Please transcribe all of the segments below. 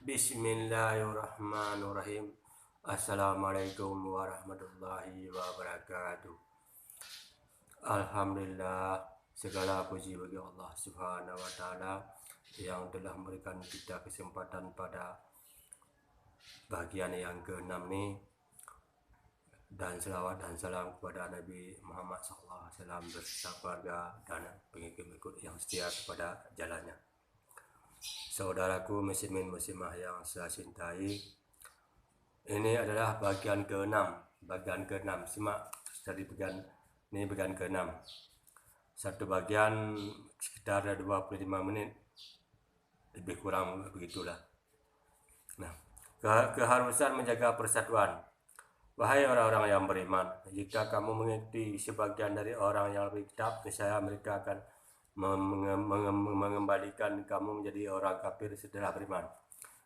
Bismillahirrahmanirrahim. Assalamualaikum warahmatullahi wabarakatuh. Alhamdulillah, segala puji bagi Allah Subhanahu wa taala yang telah memberikan kita kesempatan pada bagian yang ke-6 nih, dan selawat dan salam kepada Nabi Muhammad SAW beserta keluarga dan pengikut-pengikut yang setia kepada jalannya. Saudaraku muslimin muslimah yang saya cintai, ini adalah bagian ke-6. Simak dari bagian ke-6. Satu bagian sekitar 25 menit, lebih kurang begitulah. Nah, keharusan menjaga persatuan. Wahai orang-orang yang beriman, jika kamu mengikuti sebagian dari orang yang berkitab, niscaya mereka akan mengembalikan kamu menjadi orang kafir setelah beriman.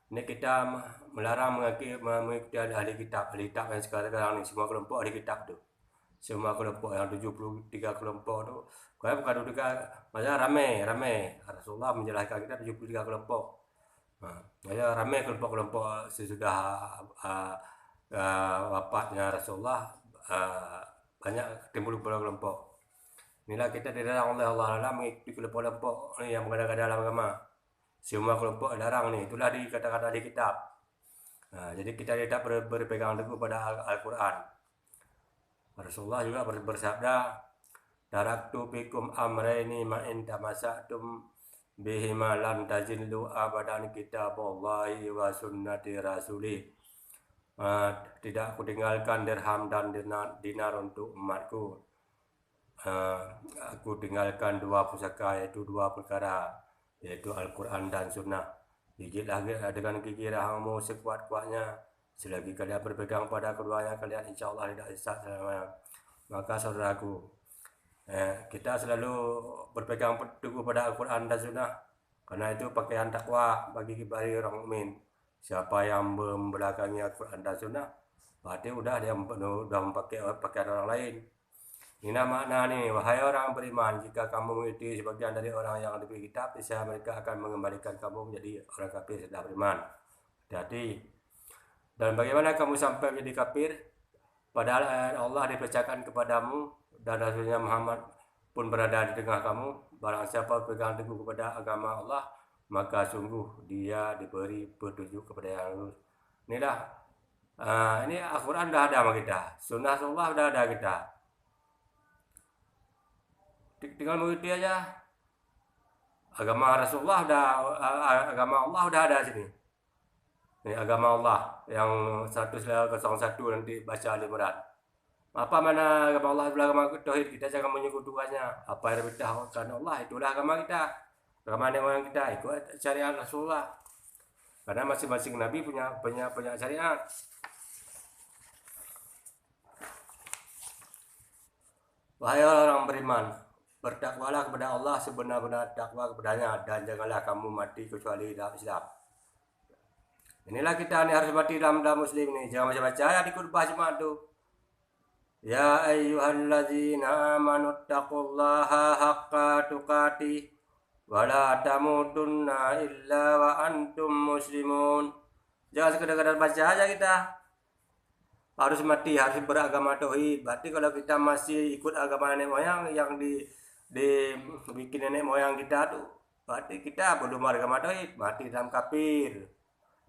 Ini kita melarang mengikuti ahli kitab yang sekarang ini, semua kelompok ahli kitab tu. Semua kelompok yang 73 kelompok tu, bukan juga macam ramai. Rasulullah menjelaskan kita 73 kelompok. Ramai kelompok-kelompok sesudah wafatnya Rasulullah, banyak timbul kelompok. Inilah kita dilarang oleh Allah mengikuti kelompok-kelompok yang mengada-gada dalam agama. Semua kelompok dilarang nih, itulah dikatakan ahli kitab. Jadi kita tidak berpegang teguh pada Al-Quran. Rasulullah juga bersabda, "Taraktu fikum amrayni ma in tamassaktum bihima lam tajillu abadan kitaballahi wa sunnati rasulih." Tidak aku tinggalkan dirham dan dinar untuk umatku. Aku tinggalkan dua pusaka, yaitu dua perkara, yaitu Al-Quran dan Sunnah. Gigitlah dengan gigi rahangmu sekuat-kuatnya. Selagi kalian berpegang pada keduanya, kalian insya Allah tidak sesat selamanya. Maka saudaraku, kita selalu berpegang teguh pada Al-Quran dan Sunnah, karena itu pakaian takwa bagi orang mukmin. Siapa yang membelakangi Al-Quran dan Sunnah, berarti dia memakai pakaian orang lain. Ini makna nih, wahai orang beriman, jika kamu mengikuti sebagian dari orang yang diberi kitab, niscaya mereka akan mengembalikan kamu menjadi orang kafir setelah beriman. Hati-hati. Dan bagaimana kamu sampai menjadi kafir? Padahal Allah dipercayakan kepadamu dan Rasulnya Muhammad pun berada di tengah kamu. Barang siapa pegang teguh kepada agama Allah, maka sungguh dia diberi petunjuk kepada yang lurus. Inilah, ini Al-Quran dah ada sama kita, Sunnah Allah dah ada kita. Tinggal mengikuti aja. Agama Rasulullah agama Allah udah ada sini. Ini agama Allah yang 101 nanti baca Al-Imran. Apa mana agama Allah adalah agama tauhid, kita jangan menyekutukannya. Apa yang diberitahukan Allah itulah agama kita. Agama yang kita ikut syariat Rasulullah. Karena masing-masing nabi punya syariat. Wahai orang beriman, bertakwalah kepada Allah sebenar-benar takwa kepadanya, dan janganlah kamu mati kecuali dalam Islam. Inilah kita nih harus mati dalam Muslim nih. Jangan baca ayat di khutbah Jumat tu. Ya ayyuhallazina amanu taqullaha haqqa tuqatih wa la tamutunna illa wa antum muslimun. Jangan sekadar baca aja kita. Harus mati, harus beragama tauhid. Berarti kalau kita masih ikut agama nenek moyang yang dibikin nenek moyang kita tuh, berarti kita belum beragama tauhid, mati dalam kafir.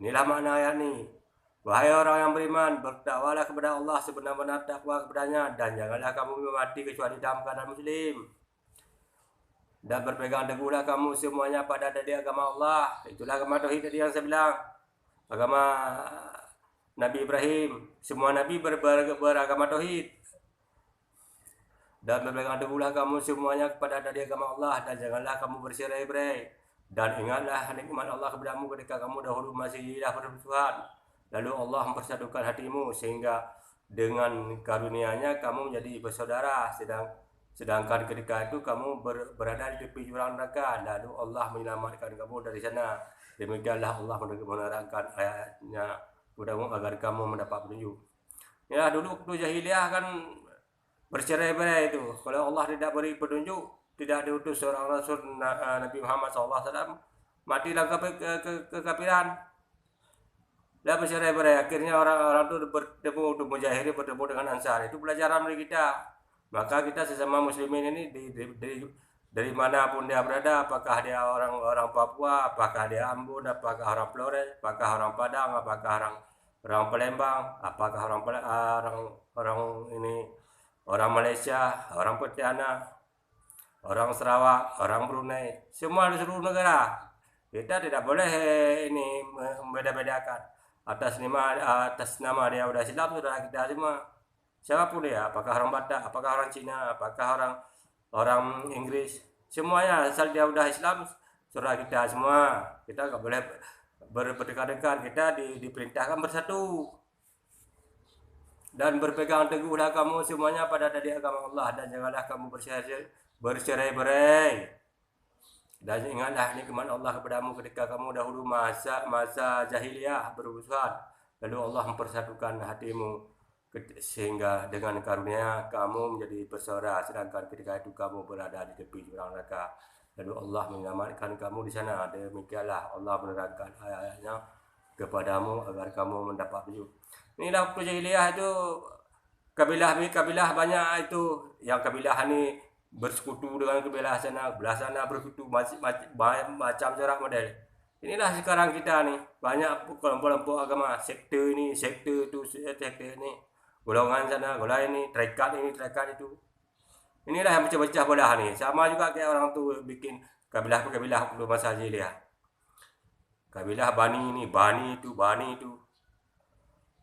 Inilah makna ayat ini. Wahai orang yang beriman, bertakwalah kepada Allah sebenar-benar takwa kepadanya, dan janganlah kamu mati kecuali dalam keadaan muslim. Dan berpegang teguhlah kamu semuanya pada dari agama Allah. Itulah agama tauhid tadi yang saya bilang. Agama Nabi Ibrahim, semua nabi beragama tauhid. Dan berpegang teguhlah kamu semuanya kepada dari agama Allah, dan janganlah kamu bercerai-berai. Dan ingatlah nikmat Allah kepadamu ketika kamu dahulu masih hidup bermusuhan. Lalu Allah mempersatukan hatimu sehingga dengan karunia-Nya kamu menjadi bersaudara. Sedangkan ketika itu kamu berada di tepi jurang neraka, lalu Allah menyelamatkan kamu dari sana. Demikianlah Allah menerangkan ayat-Nya kepadamu agar kamu mendapat petunjuk. Ya, dulu waktu jahiliyah kan bercerai-berai itu. Kalau Allah tidak beri petunjuk, tidak diutus seorang Rasul Nabi Muhammad SAW, mati dalam kekafiran. Dah bercerai-berai, akhirnya orang-orang itu bertemu untuk Mujahirin, bertemu dengan Ansar. Itu pelajaran bagi kita. Maka kita sesama muslimin ini dari manapun dia berada, apakah dia orang Papua, apakah dia Ambon, apakah orang Flores, apakah orang Padang, apakah orang Palembang, apakah orang ini orang Malaysia, orang Pontianak, orang Sarawak, orang Brunei, semua di seluruh negara. Kita tidak boleh ini membeda-bedakan atas nama dia udah Islam, sudah kita semua siapapun dia, apakah orang Batak, apakah orang Cina, apakah orang Inggris, semuanya asal dia udah Islam, sudah kita semua. Kita nggak boleh berdekat-dekat, kita diperintahkan bersatu dan berpegang teguhlah kamu semuanya pada dari agama Allah, dan janganlah kamu bercerai-berai. Dan ingatlah nikmat Allah kepadamu ketika kamu dahulu masa jahiliyah bermusuhan, lalu Allah mempersatukan hatimu sehingga dengan karunia kamu menjadi bersaudara, sedangkan ketika itu kamu berada di tepi jurang neraka, lalu Allah menyelamatkan kamu di sana. Demikianlah Allah menerangkan ayat-ayatnya kepadamu agar kamu mendapat petunjuk. Inilah waktu jahiliyah itu kabilah banyak itu, yang kabilah ini bersekutu dengan belah sana bersekutu macam corak model. Inilah sekarang kita nih, banyak kelompok-kelompok agama, sekte ini, sekte itu, sekte ini, golongan sana, golongan ini, trekat itu. Inilah yang pecah-pecah belah nih. Sama juga kayak orang tuh bikin kabilah-kabilah waktu masa jahiliyah. Kabilah Bani itu.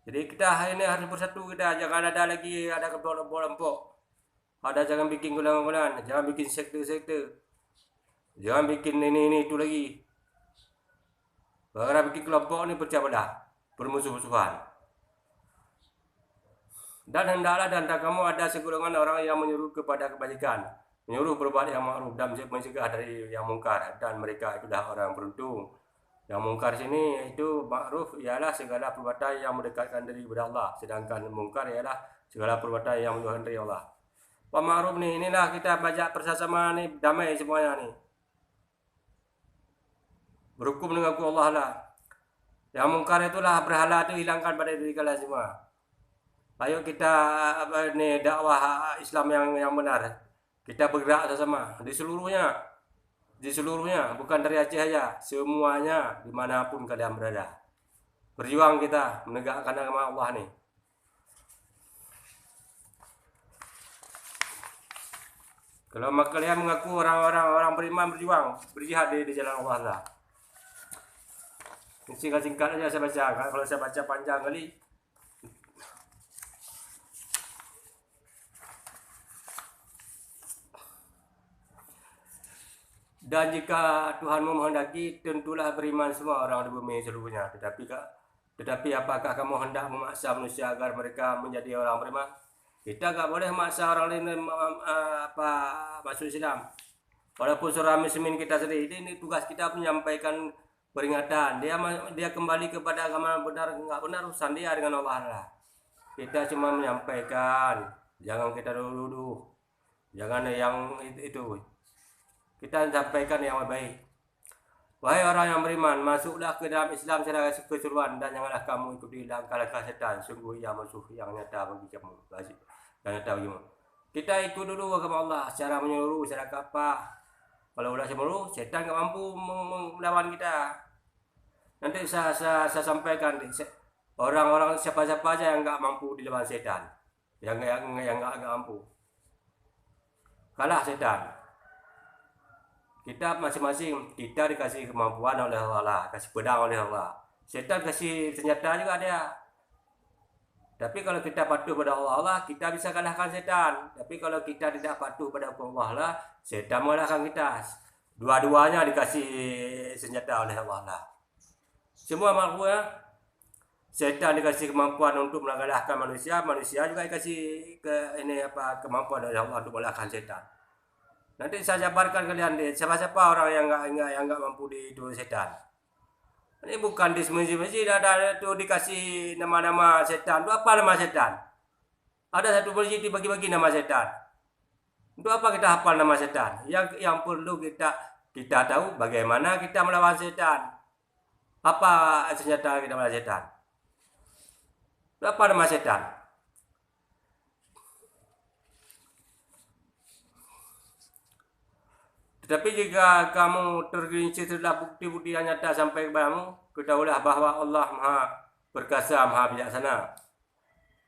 Jadi kita ini harus bersatu, kita jangan ada lagi ada kelompok-kelompok. Jangan bikin golongan-golongan, jangan bikin sekte-sekte, jangan bikin ini itu lagi. Karena bikin kelompok ini pecah belah, bermusuh-musuhan. Dan hendaklah dan kamu ada segolongan orang yang menyuruh kepada kebajikan, menyuruh berbuat yang ma'ruf dan mencegah dari yang mungkar, dan mereka itulah orang beruntung. Yang mungkar sini itu ma'ruf ialah segala perbuatan yang mendekatkan diri kepada Allah, sedangkan mungkar ialah segala perbuatan yang menjauhkan dari Allah. Pak Ma'ruf nih, inilah kita bajak bersama nih, damai semuanya nih. Berhukum dengan Allah lah. Yang mungkar itulah berhala itu hilangkan pada diri kalian semua. Ayo kita dakwah Islam yang benar. Kita bergerak sama di seluruhnya, bukan dari Aceh aja, semuanya dimanapun kalian berada. Berjuang kita menegakkan agama Allah nih. Kalau kalian mengaku orang beriman, berjihad di jalan Allah lah. Singkat-singkat aja saya baca. Kalau saya baca panjang kali. Dan jika Tuhanmu menghendaki, tentulah beriman semua orang di bumi seluruhnya. Tetapi apakah kamu hendak memaksa manusia agar mereka menjadi orang beriman? Kita nggak boleh maksa orang lain masuk Islam. Walaupun seorang muslimin kita sendiri, ini tugas kita menyampaikan peringatan. Dia kembali kepada agama benar, nggak benar urusan dia dengan Allah lah. Kita cuma menyampaikan, jangan kita dulu, jangan yang itu. Kita sampaikan yang baik. Wahai orang yang beriman, masuklah ke dalam Islam secara keseluruhan, dan janganlah kamu ikuti langkah-langkah setan. Sungguh ia musuh yang nyata bagi kamu. Kita ikut dulu agama Allah secara menyeluruh, secara kapal. Kalau udah menyeluruh, setan nggak mampu melawan kita. Nanti saya sampaikan orang-orang siapa-siapa aja yang nggak mampu dilawan setan, yang nggak mampu, kalah setan. Kita masing-masing kita dikasih kemampuan oleh Allah, kasih pedang oleh Allah. Setan kasih senjata juga dia. Tapi kalau kita patuh pada Allah, kita bisa kalahkan setan. Tapi kalau kita tidak patuh pada Allah lah, setan mengalahkan kita. Dua-duanya dikasih senjata oleh Allah. Semua makhluk ya. Setan dikasih kemampuan untuk mengalahkan manusia juga dikasih kemampuan oleh Allah untuk mengalahkan setan. Nanti saya jabarkan kalian deh, siapa-siapa orang yang enggak mampu itu setan. Ini bukan di masjid ada tuh dikasih nama-nama setan. Itu apa nama setan? Ada satu masjid dibagi-bagi nama setan. Untuk apa kita hafal nama setan? Yang perlu kita tahu bagaimana kita melawan setan. Apa senjata kita melawan setan? Apa nama setan? Tetapi jika kamu tergelincir setelah bukti-bukti yang nyata sampai kepadamu, ketahuilah bahwa Allah Maha Perkasa, Maha Bijaksana.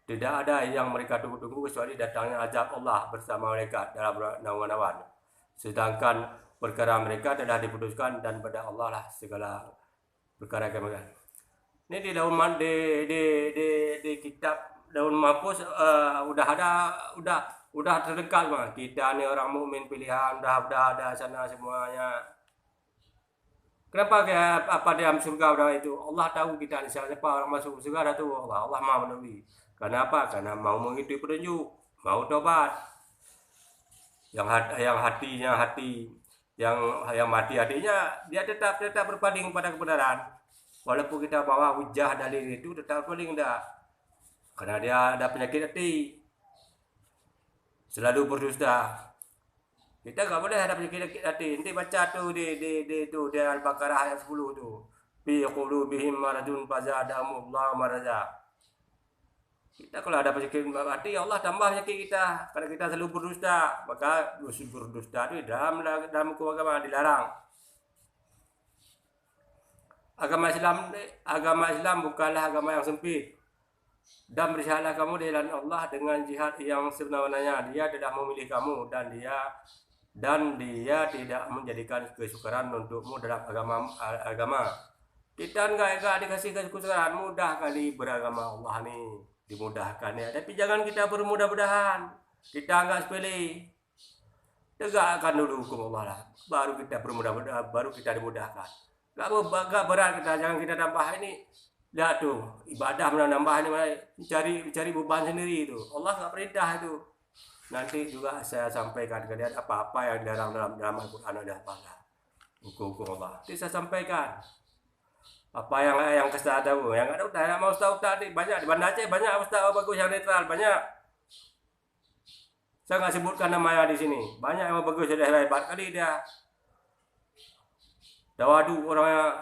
Tidak ada yang mereka tunggu-tunggu kecuali datangnya azab Allah bersama mereka dalam naungan awan. Sedangkan perkara mereka telah diputuskan dan pada Allah lah segala perkara mereka. Ini di daun di kitab daun mahfuz udah terdekat mah. Kita ni orang mukmin pilihan udah ada sana semuanya. Kenapa apa dalam surga udah itu? Allah tahu kita ni siapa orang masuk surga dah tu Allah Maha Mengetahui. Kenapa? Karena mau mengikuti petunjuk, mau tobat. Yang mati hatinya dia tetap berpaling pada kebenaran. Walaupun kita bawa hujah dalil itu tetap berpaling dah. Karena dia ada penyakit hati. Selalu berdusta. Kita enggak boleh ada penyakit hati. Nanti baca tu di Al-Baqarah ayat 10 tu. Fi qulubihim maradun fazadahumullahu marada. Kita kalau ada penyakit hati, Allah tambah penyakit kita. Karena kita selalu berdusta, maka berdusta itu dalam agama dilarang. Agama Islam bukanlah agama yang sempit. Dan berjihadlah kamu di jalan Allah dengan jihad yang sebenarnya. Dia tidak memilih kamu dan dia tidak menjadikan kesukaran untukmu dalam agama. Kita enggak dikasih kesukaran, mudah kali beragama Allah nih. Dimudahkan ya, tapi jangan kita bermudah-mudahan. Kita enggak sepele. Tegakkan dulu hukum Allah lah, baru kita bermudah-mudahan, baru kita dimudahkan. Enggak berat kita, jangan kita tambah ini. Lihat tuh, ibadah menambah ini, cari beban sendiri itu. Allah enggak perintah itu. Nanti juga saya sampaikan ke kalian apa-apa yang dilarang dalam Al-Quran ada apa hukum Allah. Nanti saya sampaikan. Apa yang ustaz tahu, yang ada ustaz, yang mau ustaz tadi banyak di Banda Aceh, banyak ustaz bagus yang netral, banyak. Saya nggak sebutkan namanya di sini, banyak yang bagus sudah hebat kali dia. Dawadu orangnya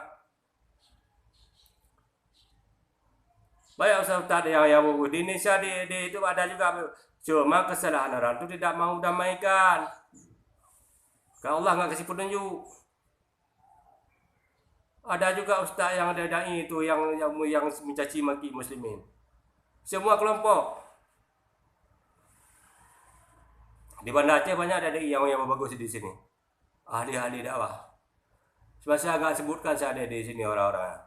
banyak ustaz yang bagus di Indonesia di itu ada juga, cuma kesalahan orang itu tidak mau damaikan. Kalau Allah nggak kasih petunjuk. Ada juga ustaz yang ada dai itu yang mencaci maki muslimin. Semua kelompok. Di Banda Aceh banyak ada dai yang bagus di sini. Ahli-ahli dakwah. Saya agak sebutkan saya ada di sini orang-orang.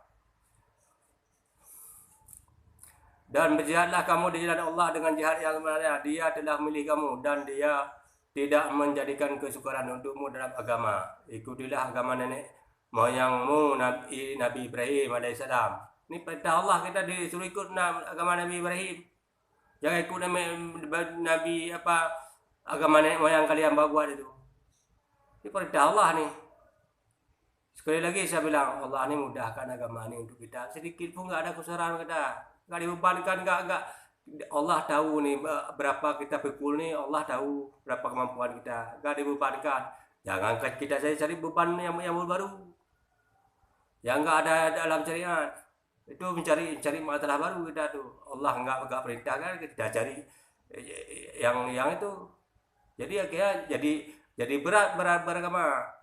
Dan berjihadlah kamu di jalan Allah dengan jihad yang sebenarnya. Dia telah memilih kamu dan dia tidak menjadikan kesukaran untukmu dalam agama. Ikutilah agama nenek moyangmu Nabi Ibrahim alaihissalam. Ini perintah Allah, kita disuruh ikut agama Nabi Ibrahim. Jangan ikut Nabi agama nenek moyang kalian buat itu. Ini perintah Allah nih. Sekali lagi saya bilang, Allah ini mudahkan agama ini untuk kita. Sedikit pun enggak ada kesusahan kita. Enggak dibebankan, enggak. Allah tahu nih berapa kita pikul nih, Allah tahu berapa kemampuan kita. Enggak dibebankan. Jangan kita saya cari beban yang baru. Yang enggak ada dalam syariat. Itu mencari masalah baru kita tuh. Allah enggak perintahkan kita cari yang itu. Jadi akhirnya jadi berat beragama.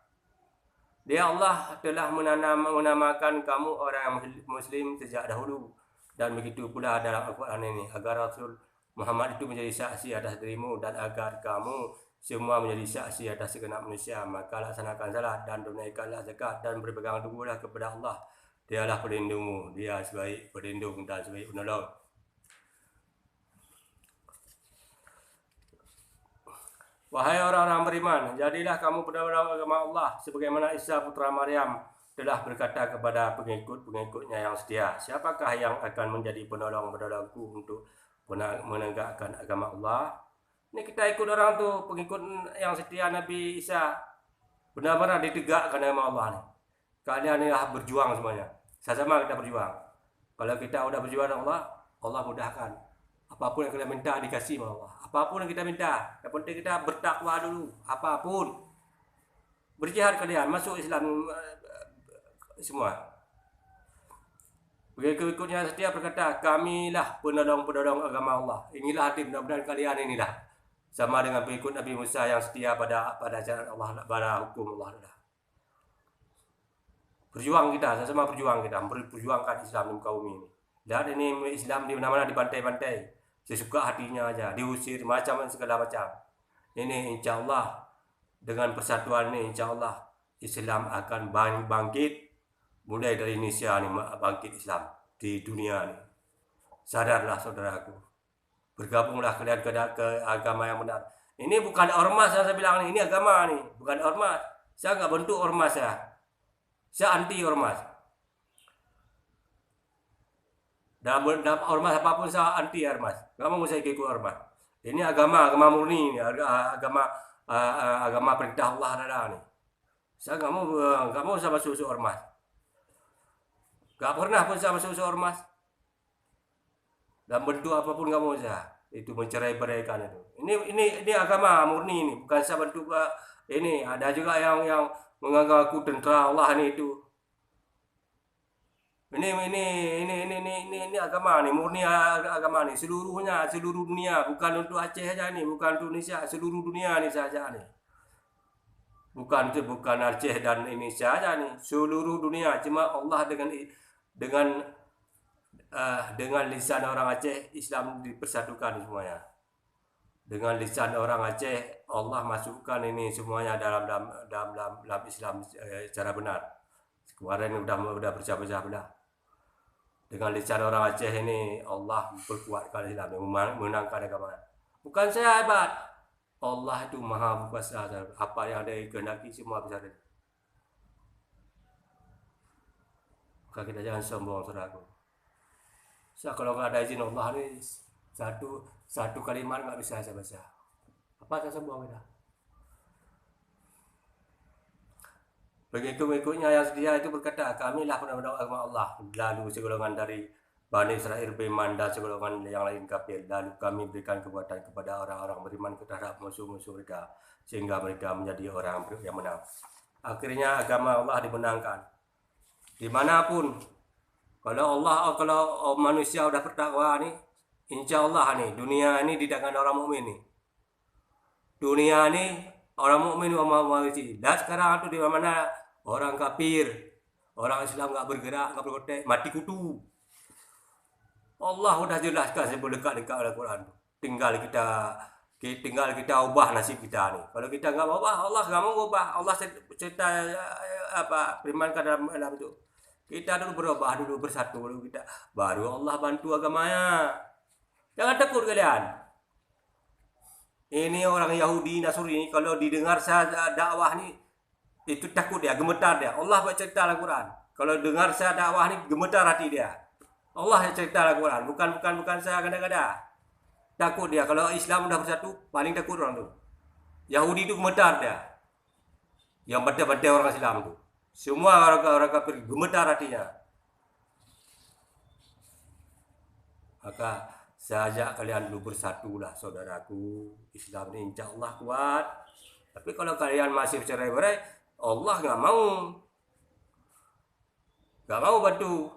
Dia Allah telah menamakan kamu orang yang muslim sejak dahulu. Dan begitu pula dalam Al-Quran ini, agar Rasul Muhammad itu menjadi saksi atas dirimu dan agar kamu semua menjadi saksi atas segenap manusia. Maka laksanakan salat dan tunaikanlah zakat dan berpegang teguhlah kepada Allah. Dialah pelindungmu, dia sebaik pelindung dan sebaik penolong. Wahai orang-orang beriman, jadilah kamu penolong agama Allah sebagaimana Isa putra Maryam telah berkata kepada pengikut-pengikutnya yang setia, siapakah yang akan menjadi penolong-penolongku untuk menegakkan agama Allah? Ini kita ikut orang tuh, pengikut yang setia Nabi Isa. Benar-benar ditegakkan agama Allah nih. Kalian ini berjuang semuanya. Sama-sama kita berjuang. Kalau kita udah berjuang Allah, Allah mudahkan. Apapun yang kita minta dikasih sama Allah. Apapun yang kita minta, yang penting kita bertakwa dulu. Apapun. Berjihad kalian, masuk Islam semua. Pengikut-pengikutnya setia berkata, kamilah penolong-penolong agama Allah. Inilah hati benar-benar kalian inilah. Sama dengan pengikut Nabi Musa yang setia pada ajaran Allah, pada hukum Allah. Berjuang kita, sama berjuang kita, memperjuangkan Islam di muka bumi ini. Dan ini Islam di mana-mana dibantai-bantai, sesuka hatinya aja, diusir macam segala macam. Ini insya Allah dengan persatuan ini insya Allah Islam akan bangkit. Mulai dari Indonesia nih bangkit Islam di dunia nih. Sadarlah saudaraku. Bergabunglah kalian ke agama yang benar. Ini bukan ormas yang saya bilang nih, ini agama nih, bukan ormas. Saya nggak bentuk ormas ya. Saya anti ormas. Dalam ormas apapun saya anti ormas. Nggak mau saya ikut ormas. Ini agama murni nih, agama perintah Allah ada nih. Saya nggak mau sama susu ormas. Gak pernah pun saya masuk ormas. Dan bentuk apapun gak mau saya. Itu mencerai-beraikan itu. Ini agama murni ini, bukan saya bentuk ini. Ada juga yang menganggap aku tentara Allah ini itu. Ini agama nih, murni agama nih, seluruhnya, seluruh dunia, bukan untuk Aceh aja nih, bukan untuk Indonesia, seluruh dunia nih saja nih. Bukan Aceh dan Indonesia aja nih, seluruh dunia. Cuma Allah dengan lisan orang Aceh Islam dipersatukan semuanya. Dengan lisan orang Aceh Allah masukkan ini semuanya dalam Islam secara benar. Kemarin udah bercah-becah belah. Dengan lisan orang Aceh ini Allah memperkuatkan Islam, menangkan agama. Bukan saya hebat. Allah itu maha kuasa. Apa yang ada kehendaki semua bisa ada. Maka kita jangan sombong saudaraku. Kalau nggak ada izin Allah ini satu kalimat nggak bisa saya baca. Apa saya sombong kita? Pengikut-pengikutnya yang setia itu berkata, kamilah penolong agama Allah. Lalu segolongan dari Bani Israel beriman dan segolongan yang lain kafir. Lalu kami berikan kekuatan kepada orang-orang beriman terhadap musuh-musuh mereka, sehingga mereka menjadi orang yang menang. Akhirnya agama Allah dimenangkan. Dimanapun, kalau manusia udah bertakwa nih, insya Allah nih dunia ini di tangan orang mukmin nih. Dunia ini orang mukmin mewarisi. Dan sekarang tuh di mana orang kafir, orang Islam nggak bergerak, nggak berkotek, mati kutu. Allah udah jelaskan sebelum dekat Al-Quran. Tinggal kita ubah nasib kita nih. Kalau kita nggak mau ubah, Allah nggak mau ubah. Allah cerita firmankan dalam itu. Kita dulu berubah, dulu bersatu, baru Allah bantu agamanya. Jangan takut kalian. Ini orang Yahudi Nasrani kalau didengar saya dakwah nih itu takut dia, gemetar dia. Allah bercerita Al-Quran. Kalau dengar saya dakwah nih gemetar hati dia. Allah yang cerita Al-Quran, bukan saya kadang-kadang. Takut dia. Kalau Islam udah bersatu, paling takut orang tuh. Yahudi itu gemetar dia. Yang bantai-bantai orang Islam tuh. Semua orang kafir gemetar hatinya. Maka saya ajak kalian dulu bersatulah saudaraku. Islam ini insya Allah kuat. Tapi kalau kalian masih bercerai-berai, Allah nggak mau bantu.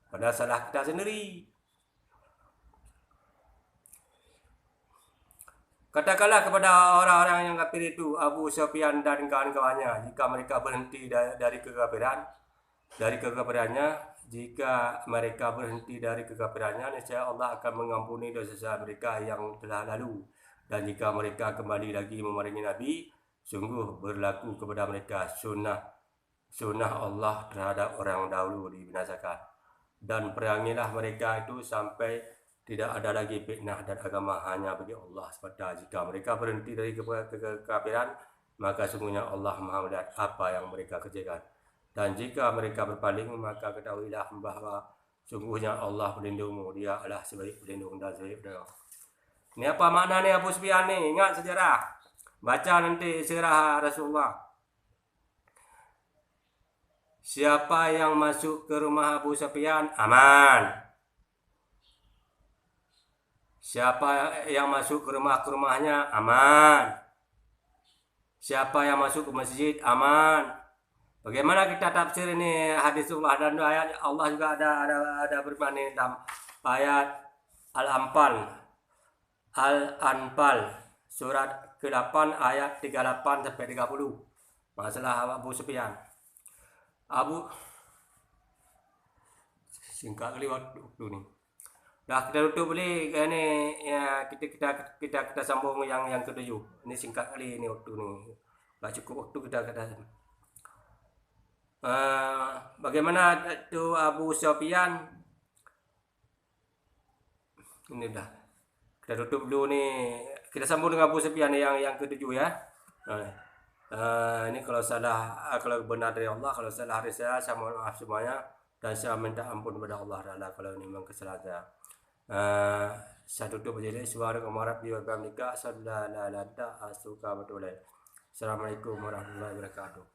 Padahal salah kita sendiri. Katakanlah kepada orang-orang yang kafir itu, Abu Sufyan dan kawan-kawannya, jika mereka berhenti dari kekafirannya, jika mereka berhenti dari kekafirannya, niscaya Allah akan mengampuni dosa mereka yang telah lalu. Dan jika mereka kembali lagi memerangi Nabi, sungguh berlaku kepada mereka sunnah Allah terhadap orang dahulu dibinasakan. Dan perangilah mereka itu sampai tidak ada lagi fitnah dan agama hanya bagi Allah semata. Jika mereka berhenti dari kekafiran, maka sungguhnya Allah Maha melihat apa yang mereka kerjakan. Dan jika mereka berpaling, maka ketahuilah bahwa sungguhnya Allah melindungimu. Dia adalah sebaik pelindung dan sebaik penolong. Ini apa maknanya Abu Sufyan nih? Ingat sejarah. Baca nanti sirah Rasulullah. Siapa yang masuk ke rumah Abu Sufyan aman. Siapa yang masuk ke rumahnya aman. Siapa yang masuk ke masjid aman. Bagaimana kita tafsir ini hadisullah dan ayat Allah juga ada berfirman ini dalam ayat Al-Anfal surat ke-8 ayat 38 sampai 30. Masalah Abu Sufyan. Singkat kali waktu ni. Dah kita tutup beli ini ya, kita sambung yang ketujuh. Ini singkat kali ini waktu ni. Tak cukup waktu kita kata. Bagaimana itu Abu Sufyan? Ini dah. Kita tutup dulu ni. Kita sambung dengan Abu Sufyan yang ketujuh ya. Ini kalau salah, kalau benar dari Allah, kalau salah dari saya mohon maaf semuanya dan saya minta ampun kepada Allah Taala kalau ini memang kesalahan saya. Saya tutup jadi suara kemarap di wabah nikah. Assalamualaikum warahmatullahi wabarakatuh.